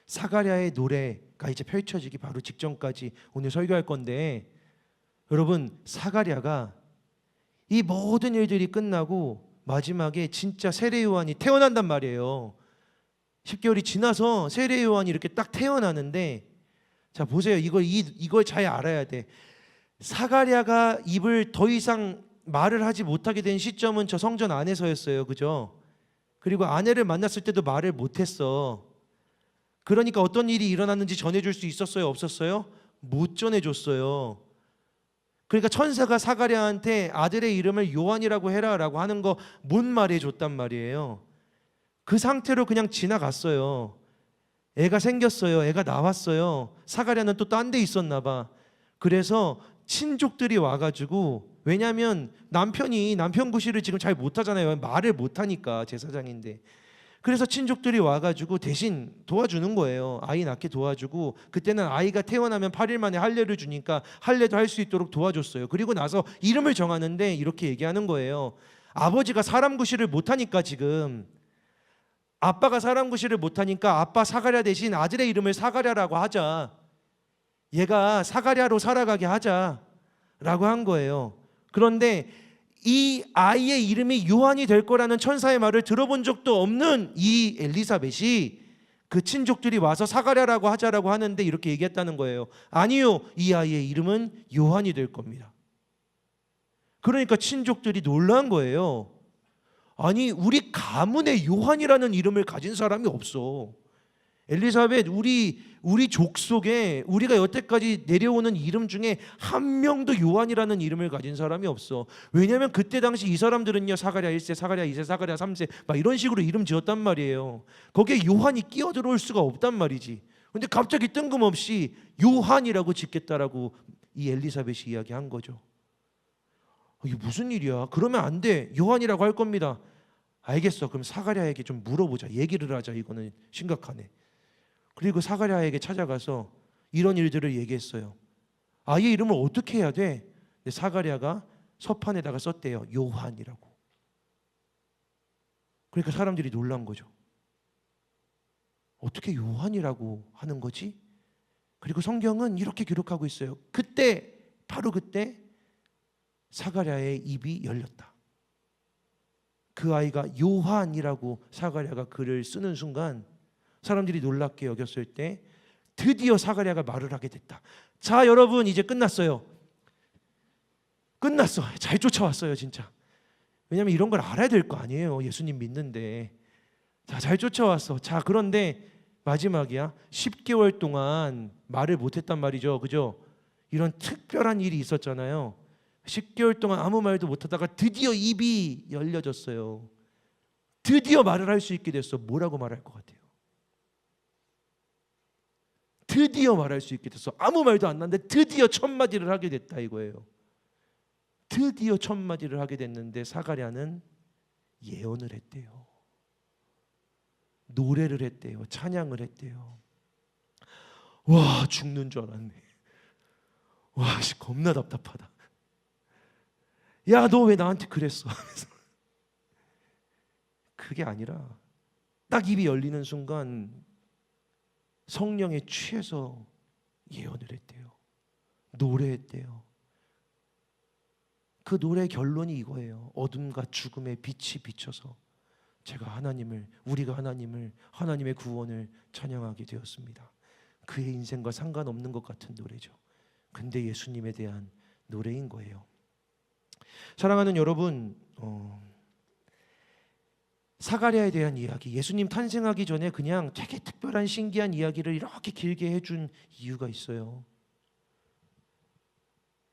사가랴의 노래가 이제 펼쳐지기 바로 직전까지 오늘 설교할 건데, 여러분, 사가랴가 이 모든 일들이 끝나고 마지막에 진짜 세례 요한이 태어난단 말이에요. 10개월이 지나서 세례 요한이 이렇게 딱 태어나는데, 자 보세요. 이걸 잘 알아야 돼. 사가랴가 입을 더 이상 말을 하지 못하게 된 시점은 저 성전 안에서였어요. 그죠? 그리고 아내를 만났을 때도 말을 못했어. 그러니까 어떤 일이 일어났는지 전해줄 수 있었어요? 없었어요? 못 전해줬어요. 그러니까 천사가 사가랴한테 아들의 이름을 요한이라고 해라 라고 하는 거 못 말해줬단 말이에요. 그 상태로 그냥 지나갔어요. 애가 생겼어요. 애가 나왔어요. 사가랴는 또 딴 데 있었나 봐. 그래서 친족들이 와가지고, 왜냐하면 남편 구실을 지금 잘 못하잖아요. 말을 못하니까, 제사장인데. 그래서 친족들이 와가지고 대신 도와주는 거예요. 아이 낳게 도와주고, 그때는 아이가 태어나면 8일 만에 할례를 주니까 할례도 할 수 있도록 도와줬어요. 그리고 나서 이름을 정하는데 이렇게 얘기하는 거예요. 아버지가 사람 구실을 못하니까, 지금 아빠가 사람 구실을 못하니까 아빠 사가랴 대신 아들의 이름을 사가랴라고 하자. 얘가 사가랴로 살아가게 하자라고 한 거예요. 그런데 이 아이의 이름이 요한이 될 거라는 천사의 말을 들어본 적도 없는 이 엘리사벳이 그 친족들이 와서 사가랴라고 하자라고 하는데 이렇게 얘기했다는 거예요. 아니요, 이 아이의 이름은 요한이 될 겁니다. 그러니까 친족들이 놀란 거예요. 아니, 우리 가문에 요한이라는 이름을 가진 사람이 없어. 엘리사벳, 우리 족속에 우리가 여태까지 내려오는 이름 중에 한 명도 요한이라는 이름을 가진 사람이 없어. 왜냐하면 그때 당시 이 사람들은요, 사가랴 1세, 사가랴 2세, 사가랴 3세 막 이런 식으로 이름 지었단 말이에요. 거기에 요한이 끼어 들어올 수가 없단 말이지. 근데 갑자기 뜬금없이 요한이라고 짓겠다라고 이 엘리사벳이 이야기한 거죠. 이게 무슨 일이야? 그러면 안 돼. 요한이라고 할 겁니다. 알겠어. 그럼 사가랴에게 좀 물어보자. 얘기를 하자. 이거는 심각하네. 그리고 사가랴에게 찾아가서 이런 일들을 얘기했어요. 아이의 이름을 어떻게 해야 돼? 근데 사가랴가 서판에다가 썼대요. 요한이라고. 그러니까 사람들이 놀란 거죠. 어떻게 요한이라고 하는 거지? 그리고 성경은 이렇게 기록하고 있어요. 그때, 바로 그때 사가랴의 입이 열렸다. 그 아이가 요한이라고 사가랴가 글을 쓰는 순간 사람들이 놀랍게 여겼을 때 드디어 사가랴가 말을 하게 됐다. 자, 여러분 이제 끝났어요. 끝났어. 잘 쫓아왔어요, 진짜. 왜냐하면 이런 걸 알아야 될 거 아니에요. 예수님 믿는데. 자, 잘 쫓아왔어. 자, 그런데 마지막이야. 10개월 동안 말을 못했단 말이죠. 그죠? 이런 특별한 일이 있었잖아요. 10개월 동안 아무 말도 못하다가 드디어 입이 열려졌어요. 드디어 말을 할 수 있게 됐어. 뭐라고 말할 것 같아요? 드디어 말할 수 있게 됐어. 아무 말도 안 났는데 드디어 첫 마디를 하게 됐다 이거예요. 드디어 첫 마디를 하게 됐는데 사가랴는 예언을 했대요. 노래를 했대요. 찬양을 했대요. 와, 죽는 줄 알았네. 와, 겁나 답답하다. 야, 너 왜 나한테 그랬어? 그게 아니라 딱 입이 열리는 순간 성령에 취해서 예언을 했대요. 노래했대요. 그 노래의 결론이 이거예요. 어둠과 죽음의 빛이 비쳐서 우리가 하나님의 구원을 찬양하게 되었습니다. 그의 인생과 상관없는 것 같은 노래죠. 근데 예수님에 대한 노래인 거예요. 사랑하는 여러분, 사가랴에 대한 이야기, 예수님 탄생하기 전에 그냥 되게 특별한 신기한 이야기를 이렇게 길게 해준 이유가 있어요.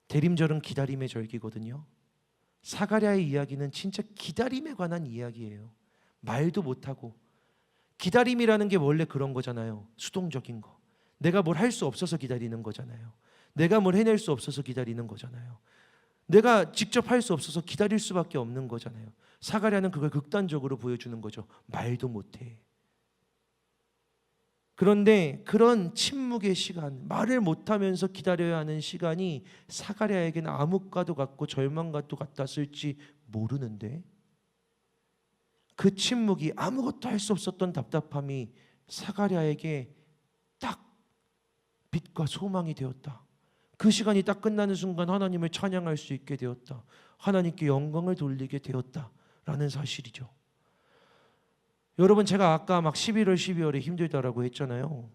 대림절은 기다림의 절기거든요. 사가랴의 이야기는 진짜 기다림에 관한 이야기예요. 말도 못하고. 기다림이라는 게 원래 그런 거잖아요. 수동적인 거. 내가 뭘 할 수 없어서 기다리는 거잖아요. 내가 뭘 해낼 수 없어서 기다리는 거잖아요. 내가 직접 할 수 없어서 기다릴 수밖에 없는 거잖아요. 사가랴는 그걸 극단적으로 보여주는 거죠. 말도 못해. 그런데 그런 침묵의 시간, 말을 못하면서 기다려야 하는 시간이 사가랴에게는 암흑과도 같고 절망과도 같았을지 모르는데, 그 침묵이, 아무것도 할 수 없었던 답답함이 사가랴에게 딱 빛과 소망이 되었다. 그 시간이 딱 끝나는 순간 하나님을 찬양할 수 있게 되었다. 하나님께 영광을 돌리게 되었다라는 사실이죠. 여러분, 제가 아까 막 11월 12월에 힘들다라고 했잖아요.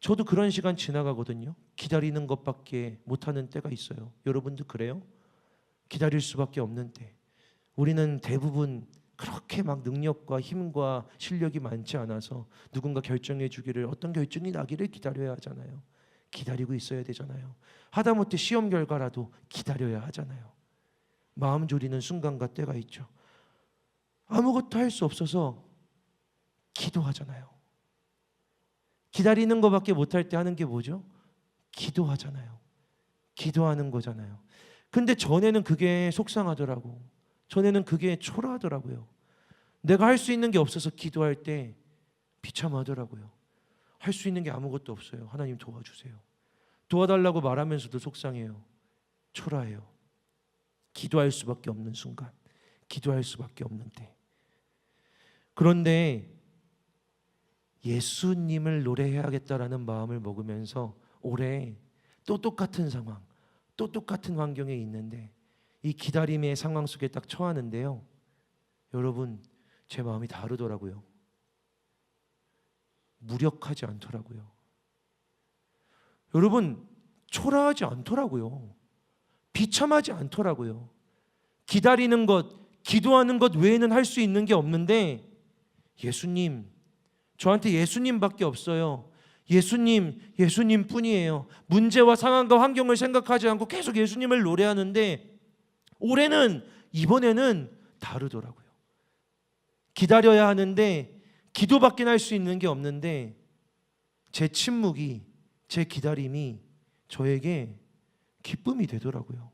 저도 그런 시간 지나가거든요. 기다리는 것밖에 못하는 때가 있어요. 여러분도 그래요? 기다릴 수밖에 없는 때. 우리는 대부분 그렇게 막 능력과 힘과 실력이 많지 않아서 누군가 결정해 주기를, 어떤 결정이 나기를 기다려야 하잖아요. 기다리고 있어야 되잖아요. 하다못해 시험 결과라도 기다려야 하잖아요. 마음 졸이는 순간과 때가 있죠. 아무것도 할 수 없어서 기도하잖아요. 기다리는 것밖에 못할 때 하는 게 뭐죠? 기도하잖아요. 기도하는 거잖아요. 근데 전에는 그게 속상하더라고. 전에는 그게 초라하더라고요. 내가 할 수 있는 게 없어서 기도할 때 비참하더라고요. 할 수 있는 게 아무것도 없어요. 하나님 도와주세요. 도와달라고 말하면서도 속상해요. 초라해요. 기도할 수밖에 없는 순간, 기도할 수밖에 없는 때. 그런데 예수님을 노래해야겠다라는 마음을 먹으면서 올해 또 똑같은 상황, 또 똑같은 환경에 있는데 이 기다림의 상황 속에 딱 처하는데요. 여러분, 제 마음이 다르더라고요. 무력하지 않더라고요. 여러분, 초라하지 않더라고요. 비참하지 않더라고요. 기다리는 것, 기도하는 것 외에는 할 수 있는 게 없는데 예수님, 저한테 예수님밖에 없어요. 예수님, 예수님 뿐이에요. 문제와 상황과 환경을 생각하지 않고 계속 예수님을 노래하는데 올해는, 이번에는 다르더라고요. 기다려야 하는데 기도밖에 할 수 있는 게 없는데 제 침묵이, 제 기다림이 저에게 기쁨이 되더라고요.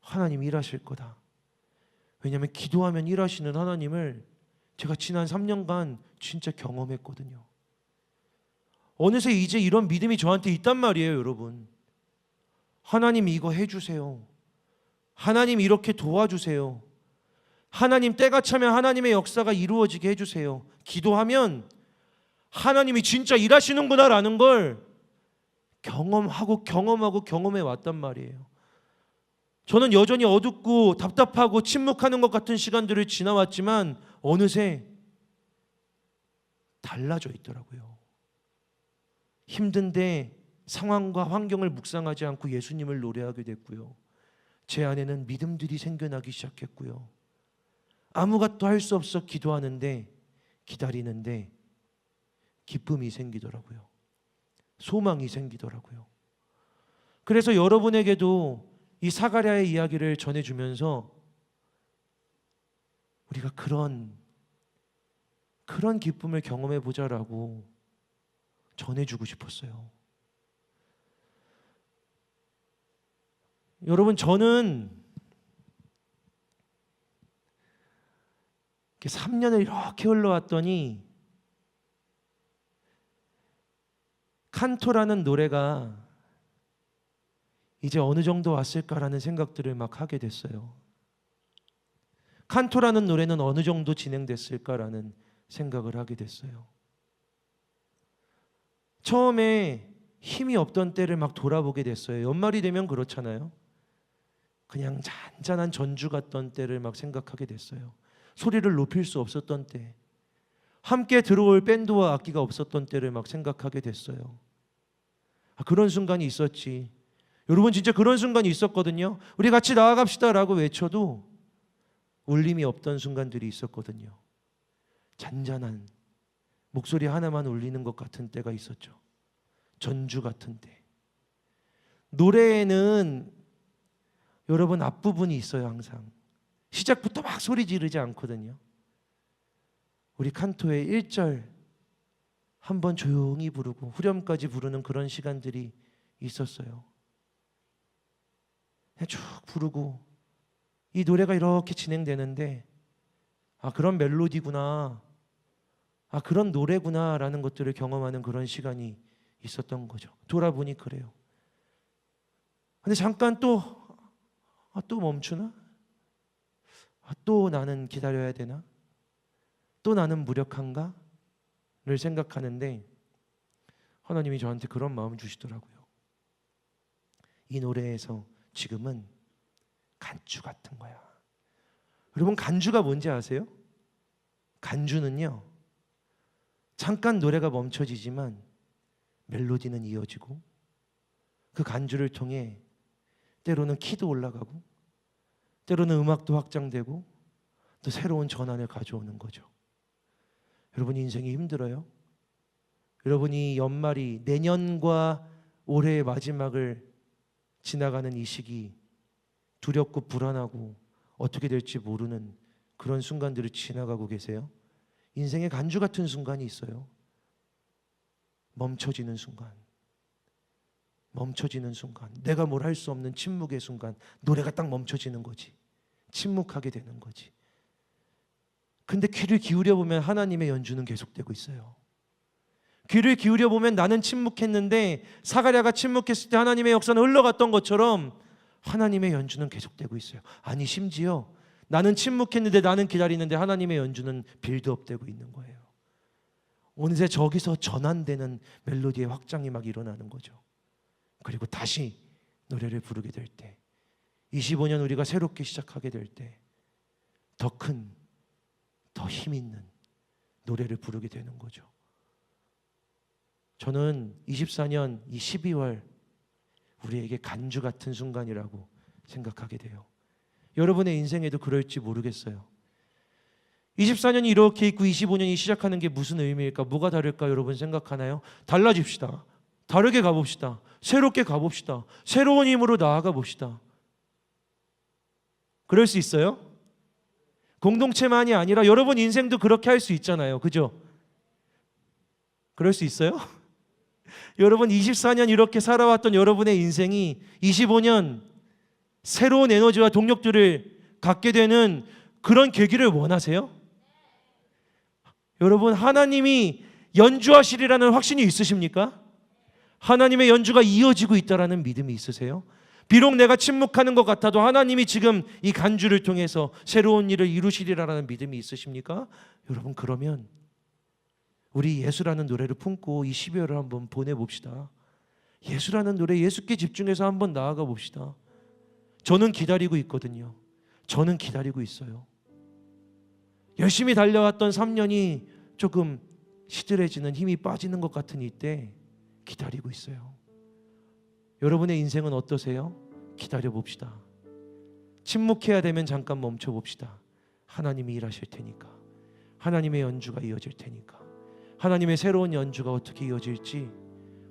하나님 일하실 거다. 왜냐하면 기도하면 일하시는 하나님을 제가 지난 3년간 진짜 경험했거든요. 어느새 이제 이런 믿음이 저한테 있단 말이에요, 여러분. 하나님 이거 해주세요. 하나님 이렇게 도와주세요. 하나님 때가 차면 하나님의 역사가 이루어지게 해주세요. 기도하면 하나님이 진짜 일하시는구나라는 걸 경험해 왔단 말이에요. 저는 여전히 어둡고 답답하고 침묵하는 것 같은 시간들을 지나왔지만 어느새 달라져 있더라고요. 힘든데 상황과 환경을 묵상하지 않고 예수님을 노래하게 됐고요. 제 안에는 믿음들이 생겨나기 시작했고요. 아무것도 할 수 없어 기도하는데, 기다리는데 기쁨이 생기더라고요. 소망이 생기더라고요. 그래서 여러분에게도 이 사가랴의 이야기를 전해주면서 우리가 그런 기쁨을 경험해 보자라고 전해주고 싶었어요. 여러분, 저는 3년을 이렇게 흘러왔더니 칸토라는 노래가 이제 어느 정도 왔을까라는 생각들을 막 하게 됐어요. 칸토라는 노래는 어느 정도 진행됐을까라는 생각을 하게 됐어요. 처음에 힘이 없던 때를 막 돌아보게 됐어요. 연말이 되면 그렇잖아요. 그냥 잔잔한 전주 같던 때를 막 생각하게 됐어요. 소리를 높일 수 없었던 때, 함께 들어올 밴드와 악기가 없었던 때를 막 생각하게 됐어요. 그런 순간이 있었지. 여러분, 진짜 그런 순간이 있었거든요. 우리 같이 나아갑시다 라고 외쳐도 울림이 없던 순간들이 있었거든요. 잔잔한 목소리 하나만 울리는 것 같은 때가 있었죠. 전주 같은 때. 노래에는 여러분 앞부분이 있어요. 항상 시작부터 막 소리 지르지 않거든요. 우리 칸토의 1절 한번 조용히 부르고 후렴까지 부르는 그런 시간들이 있었어요. 그냥 쭉 부르고 이 노래가 이렇게 진행되는데, 그런 멜로디구나, 그런 노래구나 라는 것들을 경험하는 그런 시간이 있었던 거죠. 돌아보니 그래요. 근데 잠깐 또 멈추나? 또 나는 기다려야 되나? 또 나는 무력한가? 를 생각하는데 하나님이 저한테 그런 마음 주시더라고요. 이 노래에서 지금은 간주 같은 거야. 여러분, 간주가 뭔지 아세요? 간주는요, 잠깐 노래가 멈춰지지만 멜로디는 이어지고 그 간주를 통해 때로는 키도 올라가고 때로는 음악도 확장되고 또 새로운 전환을 가져오는 거죠. 여러분, 인생이 힘들어요? 여러분이 연말이 내년과 올해의 마지막을 지나가는 이 시기 두렵고 불안하고 어떻게 될지 모르는 그런 순간들을 지나가고 계세요? 인생의 간주 같은 순간이 있어요. 멈춰지는 순간, 멈춰지는 순간, 내가 뭘 할 수 없는 침묵의 순간, 노래가 딱 멈춰지는 거지. 침묵하게 되는 거지. 근데 귀를 기울여 보면 하나님의 연주는 계속되고 있어요. 귀를 기울여 보면 나는 침묵했는데 사가랴가 침묵했을 때 하나님의 역사는 흘러갔던 것처럼 하나님의 연주는 계속되고 있어요. 아니, 심지어 나는 침묵했는데, 나는 기다리는데 하나님의 연주는 빌드업되고 있는 거예요. 어느새 저기서 전환되는 멜로디의 확장이 막 일어나는 거죠. 그리고 다시 노래를 부르게 될 때, 25년 우리가 새롭게 시작하게 될 때 더 큰, 더 힘 있는 노래를 부르게 되는 거죠. 저는 24년 이 12월 우리에게 간주 같은 순간이라고 생각하게 돼요. 여러분의 인생에도 그럴지 모르겠어요. 24년이 이렇게 있고 25년이 시작하는 게 무슨 의미일까? 뭐가 다를까? 여러분 생각하나요? 달라집시다. 다르게 가봅시다. 새롭게 가봅시다. 새로운 힘으로 나아가 봅시다. 그럴 수 있어요? 공동체만이 아니라 여러분 인생도 그렇게 할 수 있잖아요. 그죠? 그럴 수 있어요? 여러분 24년 이렇게 살아왔던 여러분의 인생이 25년 새로운 에너지와 동력들을 갖게 되는 그런 계기를 원하세요? 여러분, 하나님이 연주하시리라는 확신이 있으십니까? 하나님의 연주가 이어지고 있다라는 믿음이 있으세요? 비록 내가 침묵하는 것 같아도 하나님이 지금 이 간주를 통해서 새로운 일을 이루시리라는 믿음이 있으십니까? 여러분, 그러면 우리 예수라는 노래를 품고 이 12월을 한번 보내봅시다. 예수라는 노래, 예수께 집중해서 한번 나아가 봅시다. 저는 기다리고 있거든요. 저는 기다리고 있어요. 열심히 달려왔던 3년이 조금 시들해지는, 힘이 빠지는 것 같은 이때 기다리고 있어요. 여러분의 인생은 어떠세요? 기다려 봅시다. 침묵해야 되면 잠깐 멈춰 봅시다. 하나님이 일하실 테니까. 하나님의 연주가 이어질 테니까. 하나님의 새로운 연주가 어떻게 이어질지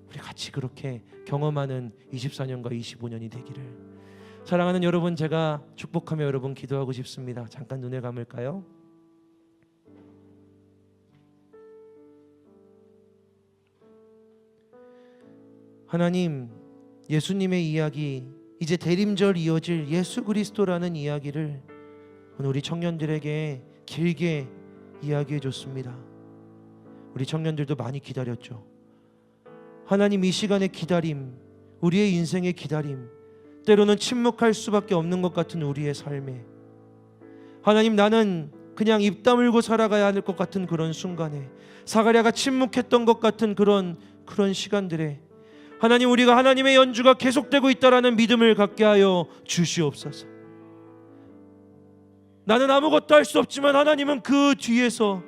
우리 같이 그렇게 경험하는 24년과 25년이 되기를. 사랑하는 여러분, 제가 축복하며 여러분 기도하고 싶습니다. 잠깐 눈을 감을까요? 하나님, 예수님의 이야기, 이제 대림절 이어질 예수 그리스도라는 이야기를 오늘 우리 청년들에게 길게 이야기해 줬습니다. 우리 청년들도 많이 기다렸죠. 하나님, 이 시간의 기다림, 우리의 인생의 기다림, 때로는 침묵할 수밖에 없는 것 같은 우리의 삶에, 하나님, 나는 그냥 입 다물고 살아가야 할 것 같은 그런 순간에, 사가랴가 침묵했던 것 같은 그런 시간들에 하나님, 우리가 하나님의 연주가 계속되고 있다라는 믿음을 갖게 하여 주시옵소서. 나는 아무것도 할 수 없지만 하나님은 그 뒤에서,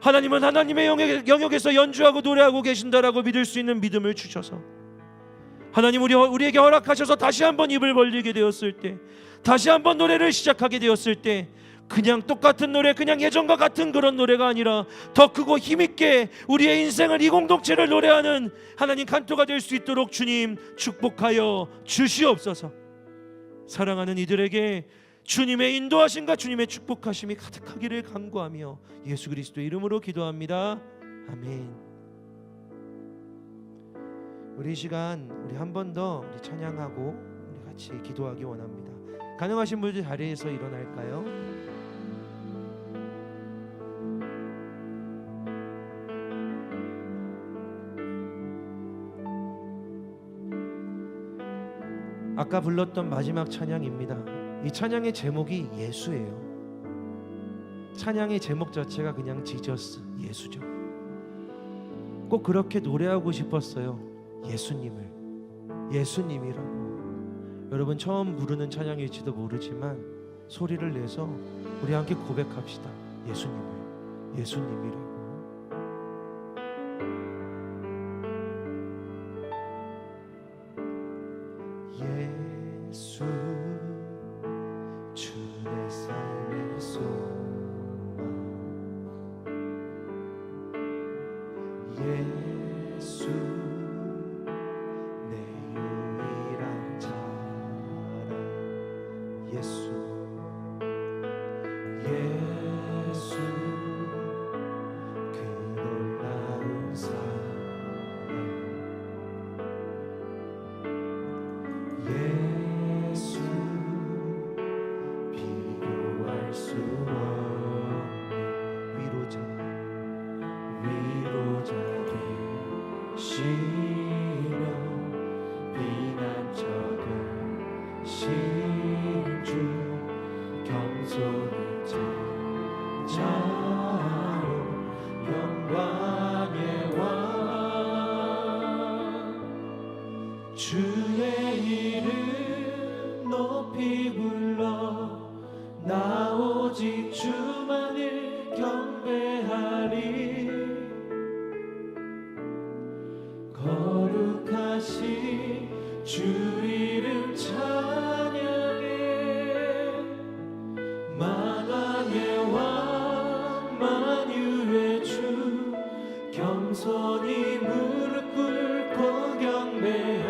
하나님은 하나님의 영역에서 연주하고 노래하고 계신다라고 믿을 수 있는 믿음을 주셔서, 하나님, 우리에게 허락하셔서 다시 한번 입을 벌리게 되었을 때, 다시 한번 노래를 시작하게 되었을 때, 그냥 똑같은 노래, 그냥 예전과 같은 그런 노래가 아니라 더 크고 힘있게 우리의 인생을, 이 공동체를 노래하는 하나님 칸토가 될 수 있도록 주님 축복하여 주시옵소서. 사랑하는 이들에게 주님의 인도하심과 주님의 축복하심이 가득하기를 간구하며 예수 그리스도의 이름으로 기도합니다. 아멘. 우리 이 시간 우리 한 번 더 우리 찬양하고 우리 같이 기도하기 원합니다. 가능하신 분들 자리에서 일어날까요? 아까 불렀던 마지막 찬양입니다. 이 찬양의 제목이 예수예요. 찬양의 제목 자체가 그냥 지저스, 예수죠. 꼭 그렇게 노래하고 싶었어요. 예수님이라고. 여러분, 처음 부르는 찬양일지도 모르지만 소리를 내서 우리 함께 고백합시다. 예수님이라고. 예수, 주의 삶의 소망. 예수, 내 유일한 자랑. 예수, 그 놀라운 사랑. 예수, 비교할 수 없는 위로자 되시며 피난처 되신 주, 겸손히 찾아온 영광의 왕. 주의 이름 높이 불러 나 오직 주만을 경배하리. 거룩하신 주 이름 찬양해. 만왕의 왕 만유의 주, 겸손히 무릎 꿇고 경배하리.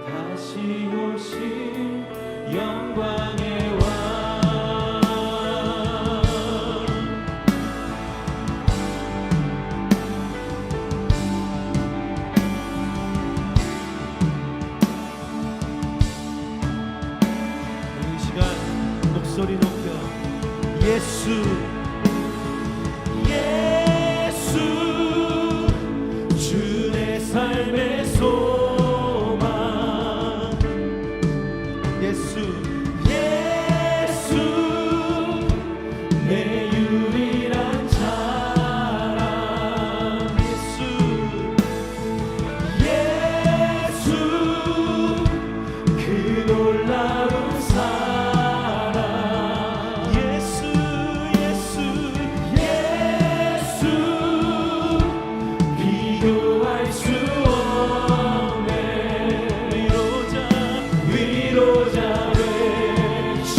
다시 오실 영광의 왕. 이 시간 목소리 높여 예수, 주 내 삶의 소망. 예수, 내 유일한 자랑. 예수, 그 놀라운 사랑. 예수, 위로자 되시며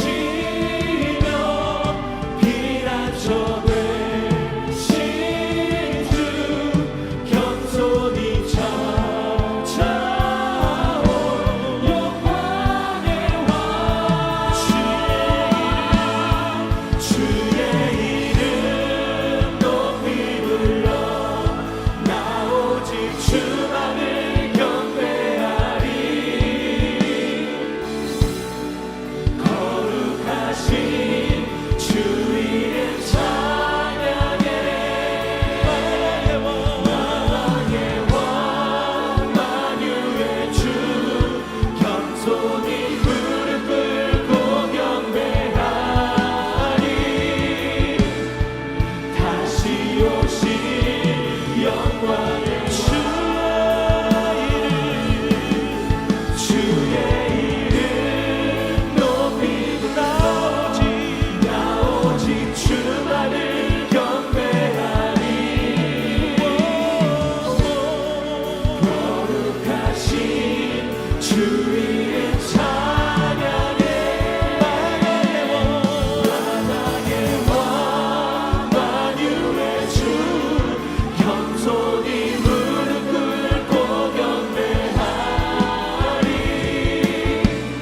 피난처 되신 주 겸손히 찾아온 영광의 왕 주의 이름 높이 불러 나 오직 주만을 경배하리 거룩하신 주 이름 찬양해 만왕의 왕 만유의 주 겸손히 무릎 꿇고 경배하리 다시 오실 영광의 주의 이름 높이 불러 나 오직 주만을 경배하리 거룩하신 주 이름 찬양해 만왕의 왕 만유의 주 겸손히 무릎 꿇고 경배하리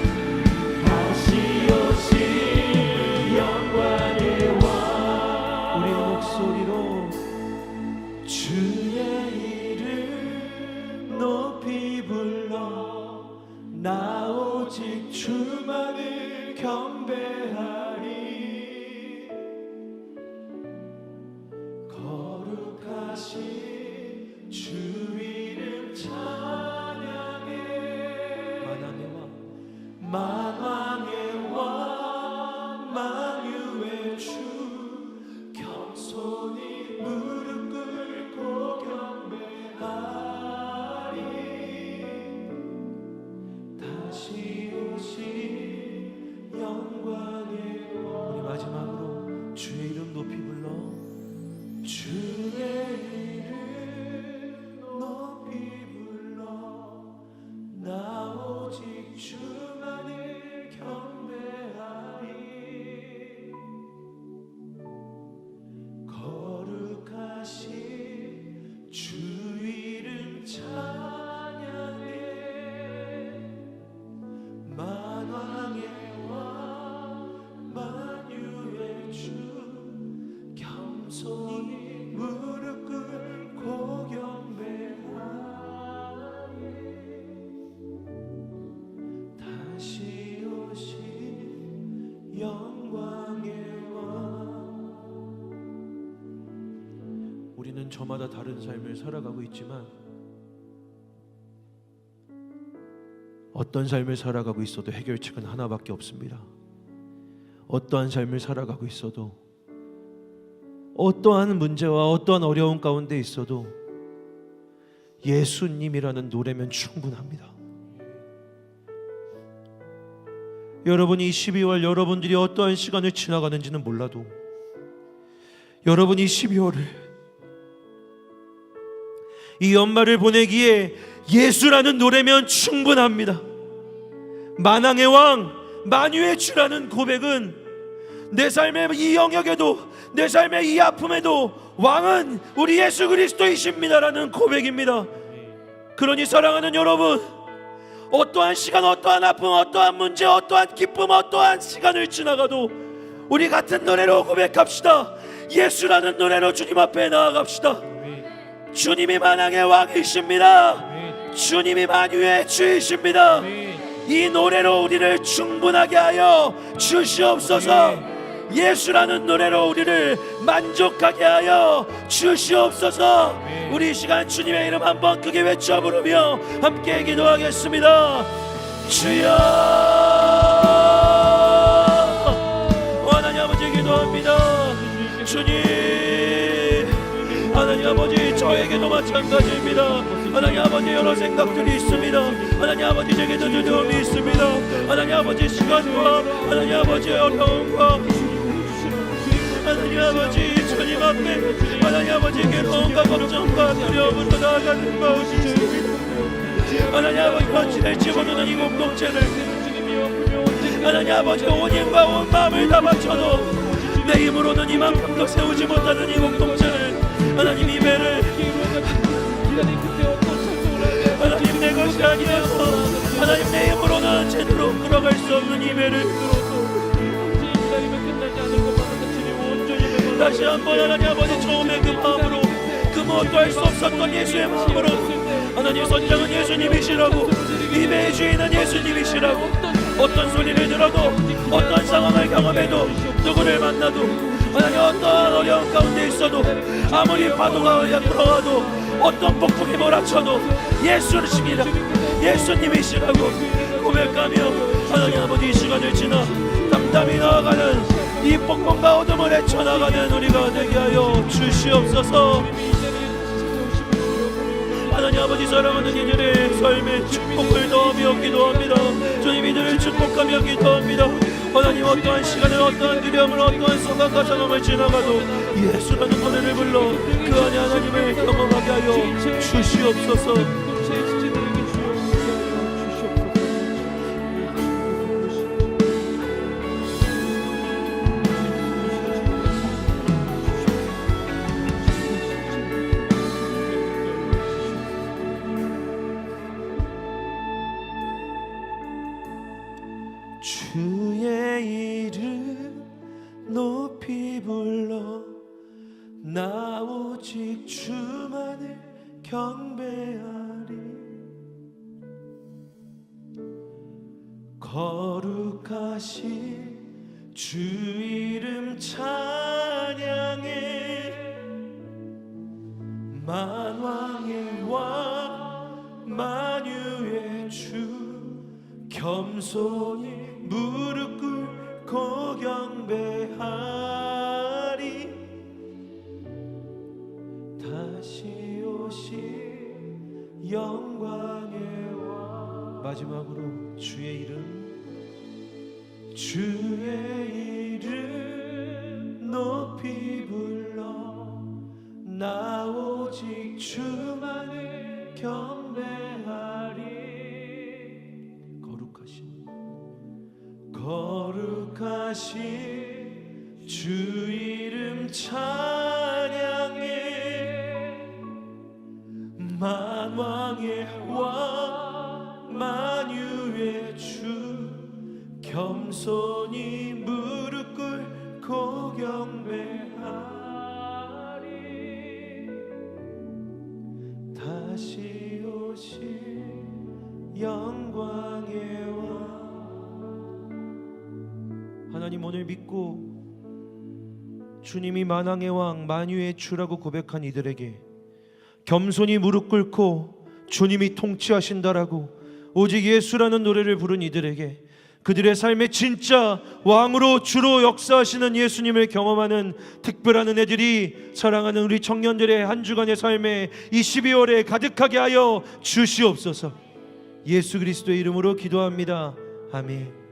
다시 오실 영광의 왕 우리 목소리로 주의 이름 높이 불러 나 오직 주만을 경배하리 거룩하신 주 이름 찬양해 만왕의 왕 만유의 주 겸손히 무릎 꿇고 경배하리 다시 오실 영광의 왕 우리 마지막으로 주의 이름 높이 불러 주의 이름 높이 불러 나 오직 주만을 경배하리 거룩하신 주 이름 찬양해 만왕의 왕 만유의 주 겸손히 무릎 꿇고 경배하리 다시 오실 영광의 왕 우리는 저마다 다른 삶을 살아가고 있지만 어떤 삶을 살아가고 있어도 해결책은 하나밖에 없습니다. 어떠한 삶을 살아가고 있어도 어떠한 문제와 어떠한 어려움 가운데 있어도 예수님이라는 노래면 충분합니다. 여러분이 12월 여러분들이 어떠한 시간을 지나가는지는 몰라도 여러분이 12월을 이 연말을 보내기에 예수라는 노래면 충분합니다. 만왕의 왕 만유의 주라는 고백은 내 삶의 이 영역에도 내 삶의 이 아픔에도 왕은 우리 예수 그리스도이십니다라는 고백입니다. 그러니 사랑하는 여러분, 어떠한 시간, 어떠한 아픔, 어떠한 문제, 어떠한 기쁨, 어떠한 시간을 지나가도 우리 같은 노래로 고백합시다. 예수라는 노래로 주님 앞에 나아갑시다. 주님이 만왕의 왕이십니다. 주님이 만유의 주이십니다. 이 노래로 우리를 충분하게 하여 주시옵소서. 예수라는 노래로 우리를 만족하게 하여 주시옵소서. 우리 이 시간 주님의 이름 한번 크게 외쳐 부르며 함께 기도하겠습니다. 주여, 하나님 아버지 기도합니다. 주님, 하나님 아버지 저에게도 마찬가지입니다. 하나님 아버지 여러 생각들이 있습니다. 하나님 아버지 제게도 두려움이 있습니다. 하나님 아버지 시간과 하나님 아버지 어려움과 하나님 아버지 주님 앞에 하나님 아버지 괴로움과 걱정과 두려움으로 나아가는 마음이 됩니다. 하나님 아버지 번지를 집어넣는 이 공동체를 하나님 아버지 온 힘과 온 마음을 다 바쳐도 내 힘으로는 이만큼도 세우지 못하는 이 공동체를 하나님 이 배를 하나님 내 것이 아니어서 하나님 내 힘으로는 제대로 끌어갈 수 없는 이 배를 다시 한번 하나님 아버지 처음에 그 마음으로 그 무엇도 할 수 없었던 예수의 마음으로 하나님 선장은 예수님이시라고 이 배의 주인은 예수님이시라고 어떤 소리를 들어도 어떤 상황을 경험해도 누구를 만나도 하나님 어떤 어려운 가운데 있어도 아무리 파도가 불어와도 어떤 폭풍이 몰아쳐도 예수님이시라고 고백하며 하나님 아버지 이 시간을 지나 담담히 나아가는 이 폭풍과 어둠을 헤쳐나가는 우리가 되게 하여 주시옵소서. 하나님 아버지 사랑하는 이들의 삶에 축복을 더하며 기도합니다. 주님 이들을 축복하며 기도합니다. 하나님 어떠한 시간을 어떠한 두려움을 어떠한 소각과 상황을 지나가도 예수라는 노래를 불러 그 안에 하나님을 경험하게 하여 주시옵소서. 주의 이름 높이 불러 나 오직 주만을 경배하리. 거룩하신 주 이름 찬양해. 만왕의 왕 만유의 주 겸손히 무릎 꿇고 경배하리. 다시 오실 영광의 왕. 마지막으로 주의 이름 높이 불러 나 오직 주만을 경배하리. 거룩하신 주 이름 찬양해. 만왕의 왕 만유의 주 겸손히 무릎 꿇고 경배하리. 다시 오실 영광의 왕. 하나님 오늘 믿고 주님이 만왕의 왕 만유의 주라고 고백한 이들에게 겸손히 무릎 꿇고 주님이 통치하신다라고 오직 예수라는 노래를 부른 이들에게 그들의 삶에 진짜 왕으로 주로 역사하시는 예수님을 경험하는 특별한 은혜들이 사랑하는 우리 청년들의 한 주간의 삶에 이 12월에 가득하게 하여 주시옵소서. 예수 그리스도의 이름으로 기도합니다. 아멘.